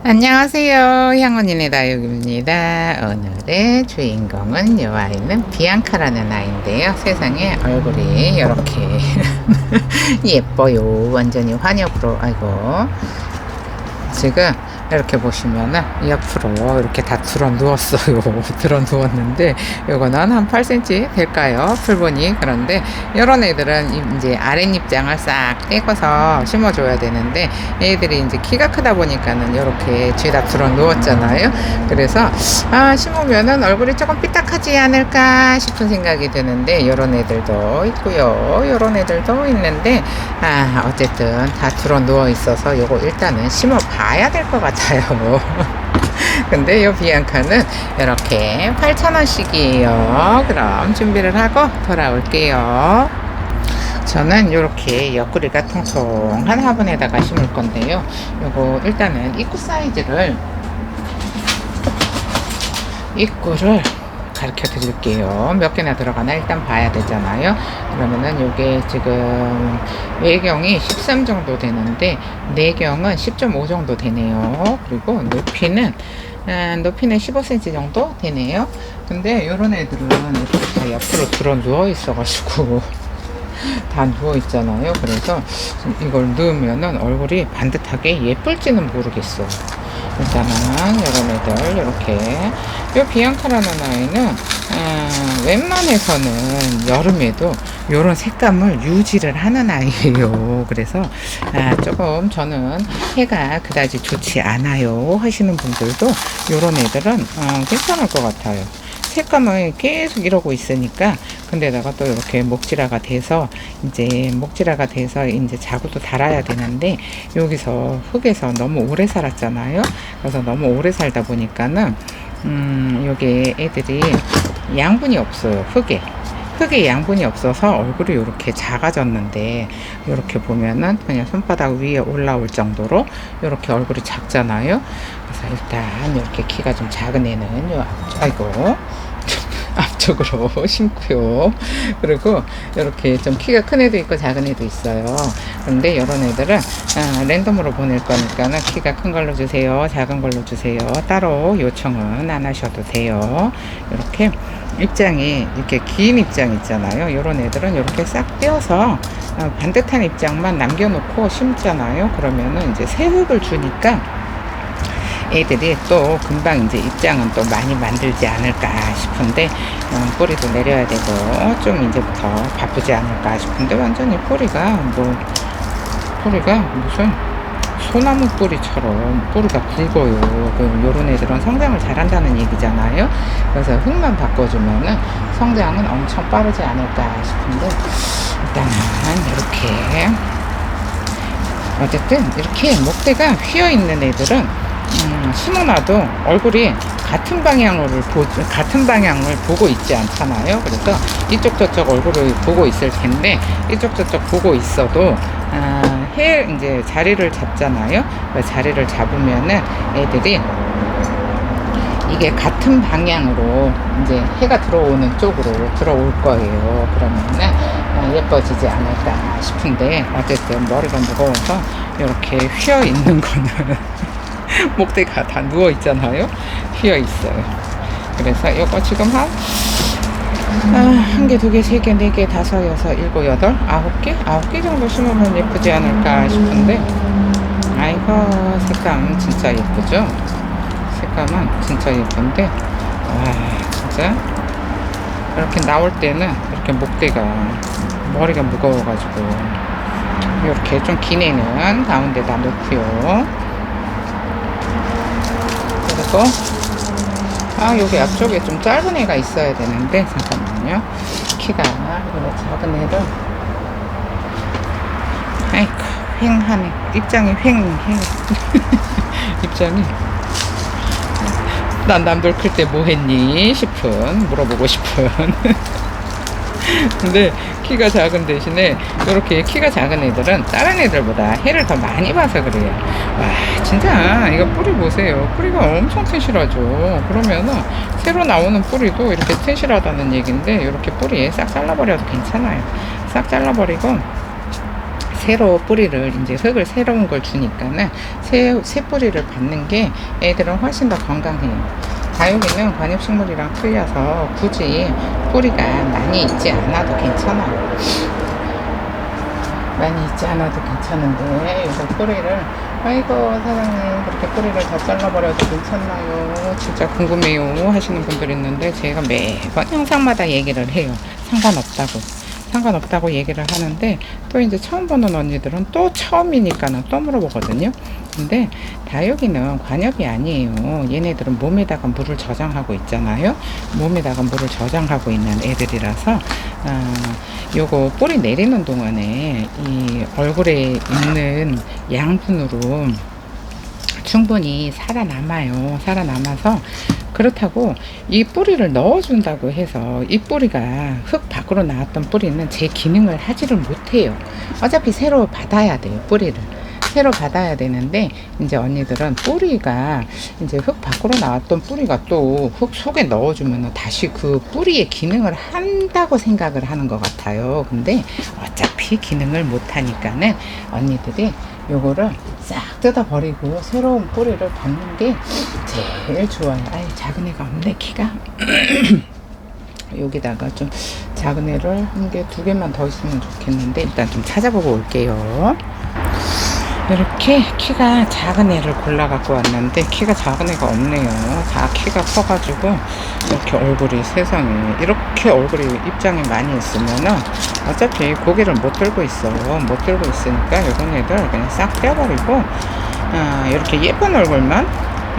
안녕하세요. 향언니네 다육입니다. 오늘의 주인공은 이 아이는 비앙카라는 아이인데요. 세상에 얼굴이 이렇게 예뻐요. 완전히 환엽으로. 아이고, 지금 이렇게 보시면은 옆으로 이렇게 다 들어 누웠어요. 들어 누웠는데 요거는 한 8cm 될까요? 풀분이. 그런데 이런 애들은 이제 아랫입장을 싹 떼고서 심어줘야 되는데 애들이 이제 키가 크다 보니까는 이렇게 뒤에다 들어 누웠잖아요. 그래서 심으면은 얼굴이 조금 삐딱하지 않을까 싶은 생각이 드는데 이런 애들도 있고요. 이런 애들도 있는데 어쨌든 다 들어 누워 있어서 요거 일단은 심어 봐야 될 것 같아요. 근데 이 비앙카는 이렇게 8,000원씩이에요. 그럼 준비를 하고 돌아올게요. 저는 이렇게 옆구리가 통통한 화분에다가 심을 건데요. 요거 일단은 입구를 가르쳐 드릴게요. 몇 개나 들어가나 일단 봐야 되잖아요. 그러면은 요게 지금 외경이 13 정도 되는데 내경은 10.5 정도 되네요. 그리고 높이는 15cm 정도 되네요. 근데 요런 애들은 이렇게 다 옆으로 들어 누워 있어가지고 다 누워 있잖아요. 그래서 이걸 넣으면은 얼굴이 반듯하게 예쁠지는 모르겠어요. 일단은 이런 애들 이렇게 요 비앙카라는 아이는 웬만해서는 여름에도 요런 색감을 유지를 하는 아이예요. 그래서 조금 저는 해가 그다지 좋지 않아요 하시는 분들도 요런 애들은 괜찮을 것 같아요. 색감을 계속 이러고 있으니까. 근데다가 또 이렇게 목질화가 돼서 이제 자구도 달아야 되는데 여기서 흙에서 너무 오래 살았잖아요. 그래서 너무 오래 살다 보니까는 여기 애들이 양분이 없어요. 흙에 양분이 없어서 얼굴이 이렇게 작아졌는데 이렇게 보면은 그냥 손바닥 위에 올라올 정도로 이렇게 얼굴이 작잖아요. 그래서 일단 이렇게 키가 좀 작은 애는 아이고 앞쪽으로 심고요. 그리고 이렇게 좀 키가 큰 애도 있고 작은 애도 있어요. 그런데 이런 애들은 랜덤으로 보낼 거니까는 키가 큰 걸로 주세요, 작은 걸로 주세요, 따로 요청은 안 하셔도 돼요. 이렇게 입장이 이렇게 긴 입장 있잖아요. 이런 애들은 이렇게 싹 떼어서 반듯한 입장만 남겨놓고 심잖아요. 그러면은 이제 새 흙을 주니까 애들이 또 금방 이제 입장은 또 많이 만들지 않을까 싶은데 뿌리도 내려야 되고 좀 이제부터 바쁘지 않을까 싶은데 완전히 뿌리가 무슨 소나무 뿌리처럼 뿌리가 굵어요. 요런 애들은 성장을 잘한다는 얘기잖아요. 그래서 흙만 바꿔주면은 성장은 엄청 빠르지 않을까 싶은데 일단은 이렇게 어쨌든 이렇게 목대가 휘어있는 애들은 심어놔도 얼굴이 같은 방향을 보고 있지 않잖아요. 그래서 이쪽 저쪽 얼굴을 보고 있을 텐데 이쪽 저쪽 보고 있어도 이제 자리를 잡잖아요. 자리를 잡으면은 애들이 이게 같은 방향으로 이제 해가 들어오는 쪽으로 들어올 거예요. 그러면은 예뻐지지 않을까 싶은데 어쨌든 머리가 무거워서 이렇게 휘어 있는 거는 목대가 다 누워 있잖아요. 휘어 있어요. 그래서 이거 지금 한 개, 두 개, 세 개, 네 개, 다섯, 여섯, 일곱, 여덟, 아홉 개 정도 심으면 예쁘지 않을까 싶은데 아이고 색감 진짜 예쁘죠. 색감은 진짜 예쁜데 진짜 이렇게 나올 때는 이렇게 목대가 머리가 무거워가지고 이렇게 좀 긴 애는 가운데다 놓고요. 그리고 여기 앞쪽에 좀 짧은 애가 있어야 되는데 잠깐만요. 키가 작은 애를 아이고 휑하네. 입장이 입장이 난 남들 클 때 뭐 했니 물어보고 싶은 근데 키가 작은 대신에 이렇게 키가 작은 애들은 다른 애들보다 해를 더 많이 봐서 그래요. 와 진짜 이거 뿌리 보세요. 뿌리가 엄청 튼실하죠. 그러면은 새로 나오는 뿌리도 이렇게 튼실하다는 얘기인데 이렇게 뿌리에 싹 잘라버려도 괜찮아요. 싹 잘라버리고 새로 뿌리를 이제 흙을 새로운 걸 주니까는 새 뿌리를 받는 게 애들은 훨씬 더 건강해요. 다육이는 관엽식물이랑 틀려서 굳이 뿌리가 많이 있지 않아도 괜찮아요. 많이 있지 않아도 괜찮은데 요새 뿌리를 아이고 사장님 그렇게 뿌리를 다 잘라버려도 괜찮나요? 진짜 궁금해요 하시는 분들 있는데 제가 매번 영상마다 얘기를 해요. 상관없다고 얘기를 하는데 또 이제 처음 보는 언니들은 또 처음이니까는 또 물어보거든요. 근데 다육이는 관엽이 아니에요. 얘네들은 몸에다가 물을 저장하고 있잖아요. 몸에다가 물을 저장하고 있는 애들이라서 요거 뿌리 내리는 동안에 이 얼굴에 있는 양분으로 충분히 살아남아서 그렇다고 이 뿌리를 넣어준다고 해서 이 뿌리가 흙 밖으로 나왔던 뿌리는 제 기능을 하지를 못해요. 어차피 새로 받아야 돼요. 뿌리를 새로 받아야 되는데 이제 언니들은 뿌리가 이제 흙 밖으로 나왔던 뿌리가 또 흙 속에 넣어주면 다시 그 뿌리의 기능을 한다고 생각을 하는 것 같아요. 근데 어차피 기능을 못하니까는 언니들이 요거를 싹 뜯어버리고 새로운 뿌리를 받는 게 제일 좋아요. 아이 작은 애가 없네 키가. 여기다가 좀 작은 애를 한 개, 두 개만 더 있으면 좋겠는데 일단 좀 찾아보고 올게요. 이렇게 키가 작은 애를 골라 갖고 왔는데 키가 작은 애가 없네요. 다 키가 커가지고 이렇게 얼굴이 세상에 이렇게 얼굴이 입장이 많이 있으면은 어차피 고개를 못 들고 있으니까 이런 애들 그냥 싹 떼버리고 이렇게 예쁜 얼굴만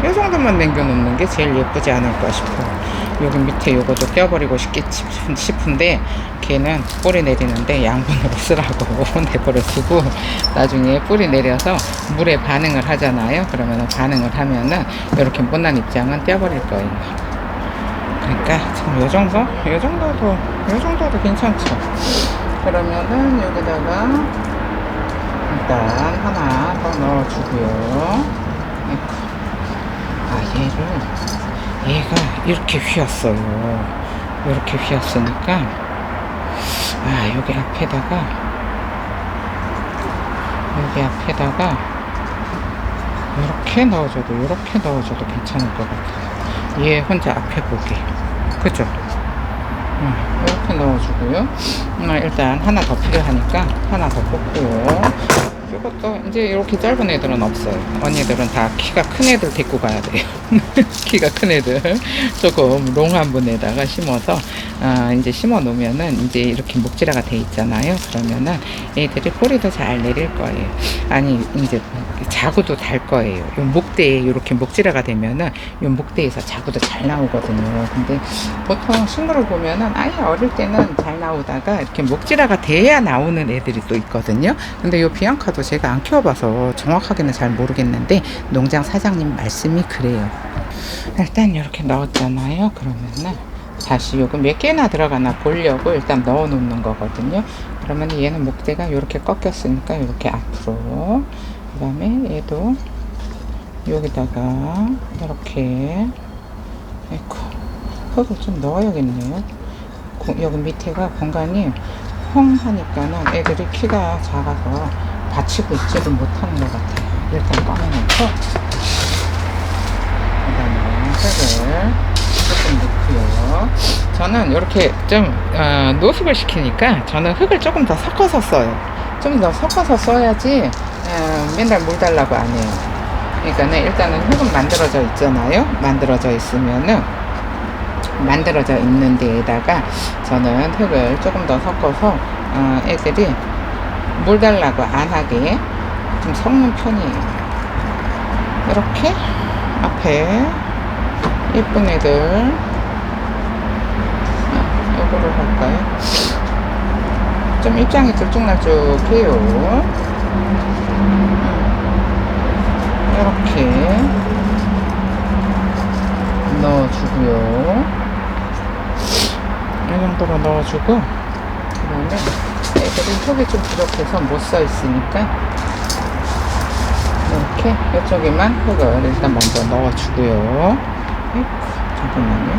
이 정도만 남겨놓는 게 제일 예쁘지 않을까 싶어요. 여기 밑에 요것도 떼어버리고 싶은데 걔는 뿌리 내리는데 양분으로 쓰라고 내버려 두고 나중에 뿌리 내려서 물에 반응을 하잖아요. 그러면 반응을 하면은 이렇게 못난 입장은 떼어버릴 거예요. 그러니까 지금 요 정도도 괜찮죠. 그러면은 여기다가 일단 하나 더 넣어주고요. 얘가 이렇게 휘었어요. 이렇게 휘었으니까 여기 앞에다가 이렇게 넣어줘도 괜찮을 것 같아요. 얘 혼자 앞에 보기 그죠? 이렇게 넣어주고요. 일단 하나 더 필요하니까 하나 더 뽑고요. 이것도 이제 이렇게 짧은 애들은 없어요. 언니들은 다 키가 큰 애들 데리고 가야 돼요. 키가 큰 애들 조금 롱한 분에다가 심어서 이제 심어 놓으면은 이제 이렇게 목질화가 돼 있잖아요. 그러면은 애들이 뿌리도 잘 내릴 거예요. 아니 이제 자구도 달 거예요. 요 목대에 이렇게 목질화가 되면은 요 목대에서 자구도 잘 나오거든요. 근데 보통 식물을 보면은 아예 어릴 때는 잘 나오다가 이렇게 목질화가 돼야 나오는 애들이 또 있거든요. 근데 요 비앙카도 제가 안 키워봐서 정확하게는 잘 모르겠는데 농장 사장님 말씀이 그래요. 일단 이렇게 넣었잖아요. 그러면은 다시 요거 몇 개나 들어가나 보려고 일단 넣어 놓는 거거든요. 그러면 얘는 목대가 이렇게 꺾였으니까 이렇게 앞으로, 그 다음에 얘도 여기다가 이렇게 흙을 좀 넣어야겠네요. 여기 밑에가 공간이 헝하니까는 애들이 키가 작아서 받치고 있지를 못하는 것 같아요. 일단 꺼내놓고 그 다음에 흙을 조금 넣고요. 저는 이렇게 좀 노숙을 시키니까 저는 흙을 조금 더 섞어서 써요. 좀 더 섞어서 써야지 맨날 물 달라고 안 해요. 그러니까 일단은 흙은 만들어져 있잖아요. 만들어져 있는 데에다가 저는 흙을 조금 더 섞어서 애들이 물 달라고 안 하게 좀 섞는 편이에요. 이렇게 앞에 예쁜 애들 요거를 할까요? 좀 입장이 들쭉날쭉해요. 이렇게 넣어주고요. 이 정도로 넣어주고, 그 다음에 애들이 흙이 좀 부족해서 못 써 있으니까 이렇게 이쪽에만 흙을 일단 먼저 넣어주고요. 잠깐만요.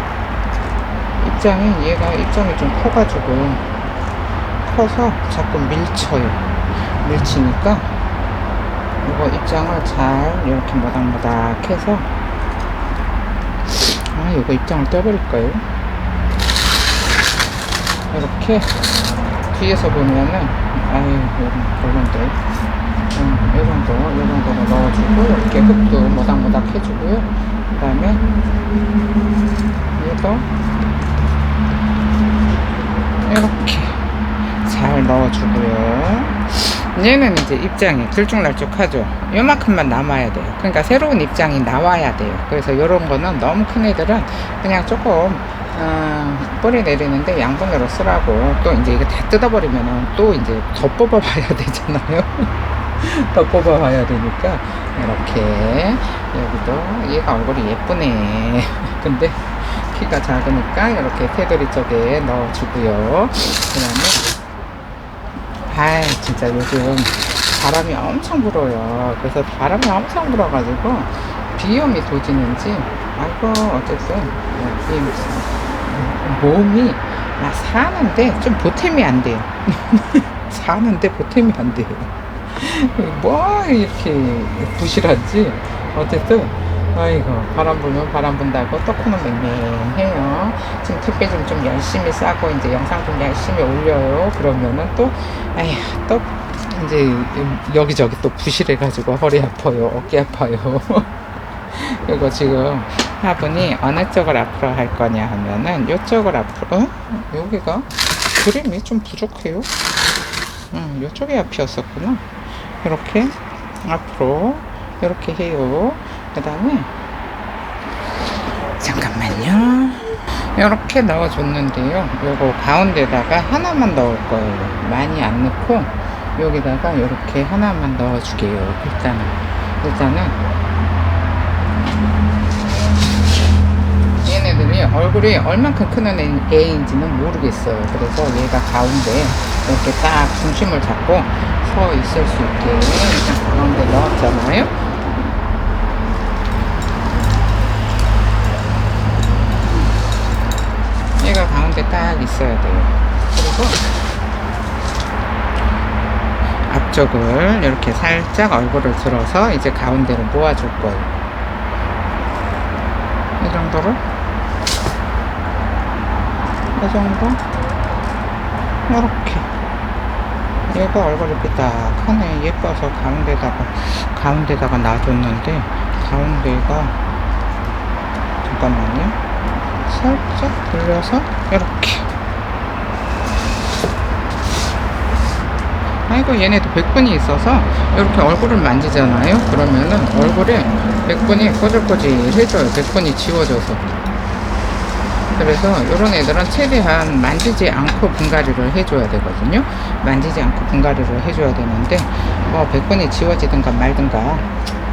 얘가 입장이 좀 커서 자꾸 밀쳐요. 밀치니까 이거 입장을 잘 이렇게 모닥모닥 해서, 이거 입장을 떼버릴까요? 이렇게 뒤에서 보면은, 별론데. 이 정도로 넣어주고, 이렇게 흙도 모닥모닥 해주고요. 그 다음에 얘도 이렇게 잘 넣어주고요. 얘는 이제 입장이 들쭉날쭉하죠. 요만큼만 남아야 돼요. 그러니까 새로운 입장이 나와야 돼요. 그래서 요런 거는 너무 큰 애들은 그냥 조금 뿌리 내리는데 양분으로 쓰라고. 또 이제 이거 다 뜯어버리면은 또 이제 더 뽑아봐야 되잖아요. 더 뽑아봐야 되니까 이렇게. 여기도 얘가 얼굴이 예쁘네. 근데 키가 작으니까 이렇게 테두리 쪽에 넣어주고요. 그 다음에 진짜 요즘 바람이 엄청 불어요. 그래서 바람이 엄청 불어가지고 비염이 도지는지 어쨌든 몸이 사는데 좀 보탬이 안 돼요. 사는데 보탬이 안 돼요. 뭐 이렇게 부실한지. 어쨌든 바람 불면 바람 분다고 또 코는 맹맹해요. 지금 택배 좀 열심히 싸고 이제 영상 좀 열심히 올려요. 그러면은 또 이제 여기저기 또 부실해가지고 허리 아파요, 어깨 아파요. 이거 지금 화분이 어느 쪽을 앞으로 할 거냐 하면은 이쪽을 앞으로. 여기가 그림이 좀 부족해요. 이쪽이 앞이었었구나. 이렇게 앞으로 이렇게 해요. 그 다음에 잠깐만요. 이렇게 넣어줬는데요. 요거 가운데다가 하나만 넣을 거예요. 많이 안 넣고 여기다가 이렇게 하나만 넣어주게요. 일단은 얘네들이 얼굴이 얼만큼 크는 애인지는 모르겠어요. 그래서 얘가 가운데 이렇게 딱 중심을 잡고 서 있을 수 있게 일단 가운데 넣었잖아요. 얘가 가운데 딱 있어야 돼요. 그리고 앞쪽을 이렇게 살짝 얼굴을 들어서 이제 가운데로 모아줄 거예요. 이 정도 이렇게. 얘가 얼굴이 삐딱하네. 예뻐서 가운데다가 놔줬는데 가운데가 잠깐만요. 살짝 돌려서 이렇게. 얘네도 백분이 있어서 이렇게 얼굴을 만지잖아요. 그러면은 얼굴에 백분이 꼬질꼬질해져요. 백분이 지워져서. 그래서 이런 애들은 최대한 만지지 않고 분갈이를 해줘야 되거든요. 만지지 않고 분갈이를 해줘야 되는데 백분이 지워지든가 말든가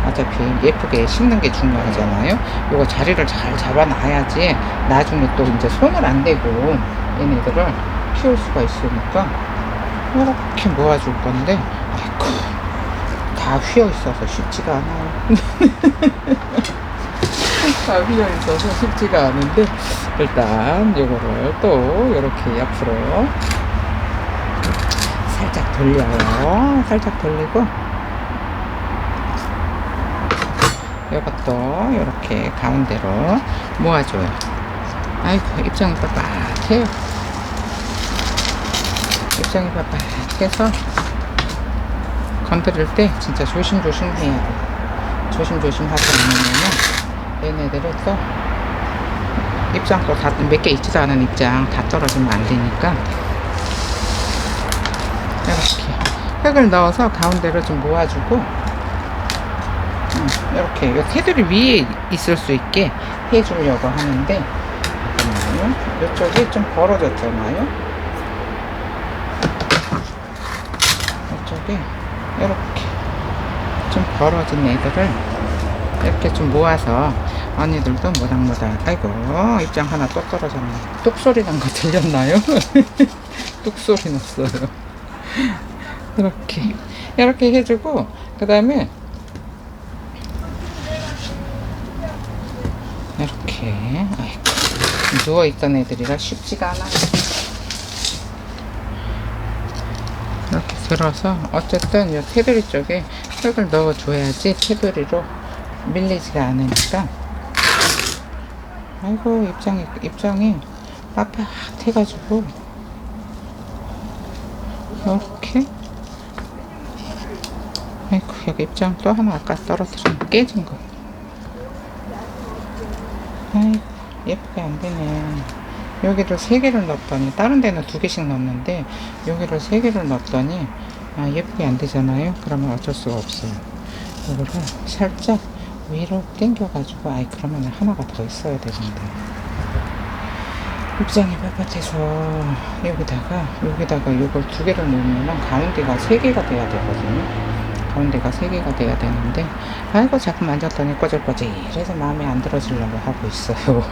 어차피 예쁘게 심는 게 중요하잖아요. 이거 자리를 잘 잡아놔야지 나중에 또 이제 손을 안 대고 얘네들을 키울 수가 있으니까 이렇게 모아줄 건데 다 휘어 있어서 쉽지가 않아요. 다 휘어 있어서 쉽지가 않은데 일단 요거를 또 이렇게 옆으로 살짝 돌려요. 살짝 돌리고 이것도 이렇게 가운데로 모아줘요. 입장이 빳빳해요. 입장이 빳빳해서 건드릴 때 진짜 조심조심 해야 돼. 조심조심 하지 않으면 얘네들은 또 입장도 다 몇 개 있지도 않은 입장 다 떨어지면 안 되니까 이렇게 흙을 넣어서 가운데로 좀 모아주고 이렇게 이 테두리 위에 있을 수 있게 해주려고 하는데 잠깐만요. 이쪽이 좀 벌어졌잖아요. 이쪽이 이렇게 좀 벌어진 애들을 이렇게 좀 모아서 언니들도 모닥모닥. 입장 하나 또 떨어졌네. 뚝 소리 난 거 들렸나요? 뚝 소리 났어요. 이렇게 해주고 그 다음에 이렇게 누워있던 애들이라 쉽지가 않아요. 이렇게 들어서 어쨌든 이 테두리 쪽에 흙을 넣어줘야지 테두리로 밀리지가 않으니까. 아이고, 입장이 빳빳해가지고 이렇게. 아이고, 여기 입장 또 하나 아까 떨어뜨린 깨진 거. 아이고, 예쁘게 안 되네. 여기를 3개를 넣었더니, 다른 데는 2개씩 넣었는데 여기를 3개를 넣었더니 예쁘게 안 되잖아요. 그러면 어쩔 수가 없어요. 이거를 살짝 위로 당겨가지고, 그러면 하나가 더 있어야 되는데. 입장이 빳빳해서 여기다가 이걸 2개를 넣으면 가운데가 3개가 돼야 되거든요. 가운데가 3개가 돼야 되는데, 아이고, 자꾸 만졌더니 꼬질꼬질해서 마음에 안 들어지려고 하고 있어요.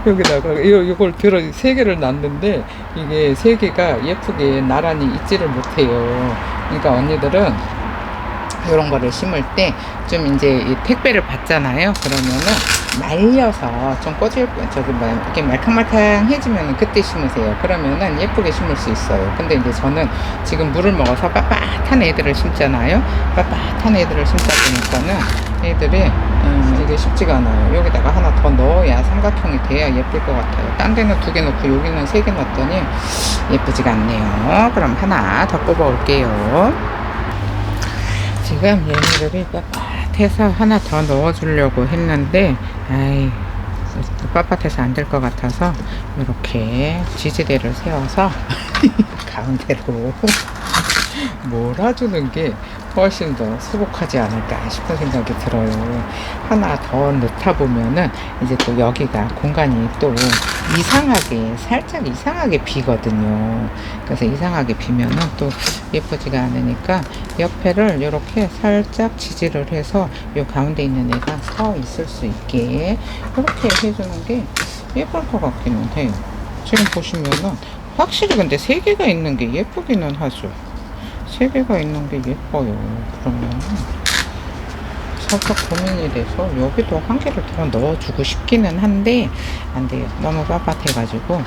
여기다가 이걸 3개를 놨는데 이게 3개가 예쁘게 나란히 있지를 못해요. 그러니까 언니들은 이런 거를 심을 때 좀 이제 이 택배를 받잖아요. 그러면은 말려서 좀 이렇게 말캉말캉해지면 그때 심으세요. 그러면은 예쁘게 심을 수 있어요. 근데 이제 저는 지금 물을 먹어서 빳빳한 애들을 심잖아요. 빳빳한 애들을 심다 보니까는 애들이 이게 쉽지가 않아요. 여기다가 하나 더 넣어야 삼각형이 돼야 예쁠 것 같아요. 딴 데는 2개 넣고 여기는 3개 넣었더니 예쁘지가 않네요. 그럼 하나 더 뽑아 올게요. 지금 얘네들이 빳빳해서 하나 더 넣어주려고 했는데, 빳빳해서 안 될 것 같아서 이렇게 지지대를 세워서 가운데로 몰아주는 게 훨씬 더 수복하지 않을까 싶은 생각이 들어요. 하나 더 넣다 보면은 이제 또 여기가 공간이 또 살짝 이상하게 비거든요. 그래서 이상하게 비면은 또 예쁘지가 않으니까 옆에를 이렇게 살짝 지지를 해서 요 가운데 있는 애가 서 있을 수 있게 이렇게 해주는 게 예쁠 것 같기는 해요. 지금 보시면은 확실히 근데 3개가 있는 게 예쁘기는 하죠. 3개가 있는 게 예뻐요. 그러면 살짝 고민이 돼서 여기도 1개를 더 넣어주고 싶기는 한데 안 돼요. 너무 빳빳해가지고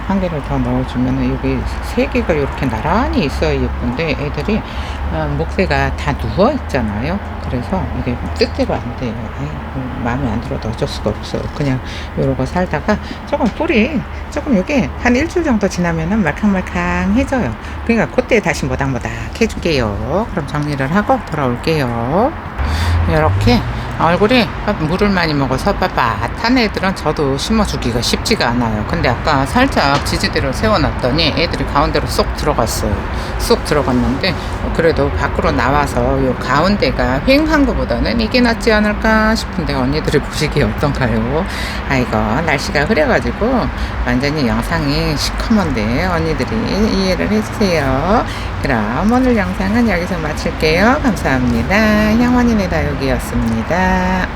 1개를 더 넣어주면 여기 3개가 이렇게 나란히 있어야 예쁜데 애들이 목대가 다 누워 있잖아요. 그래서 이게 뜻대로 안 돼요. 마음에 안 들어도 어쩔 수가 없어요. 그냥 이러고 살다가 뿌리 이게 한 일주일 정도 지나면은 말캉말캉해져요. 그러니까 그때 다시 모닥모닥 해줄게요. 그럼 정리를 하고 돌아올게요. 이렇게 얼굴이 물을 많이 먹어서 빳빳한 애들은 저도 심어주기가 쉽지가 않아요. 근데 아까 살짝 지지대를 세워놨더니 애들이 가운데로 쏙 들어갔어요. 쏙 들어갔는데 그래도 밖으로 나와서 요 가운데가 휑한 것보다는 이게 낫지 않을까 싶은데 언니들이 보시기에 어떤가요? 아이고, 날씨가 흐려가지고 완전히 영상이 시커먼데 언니들이 이해를 해주세요. 그럼 오늘 영상은 여기서 마칠게요. 감사합니다. 향원이네 다육이었습니다.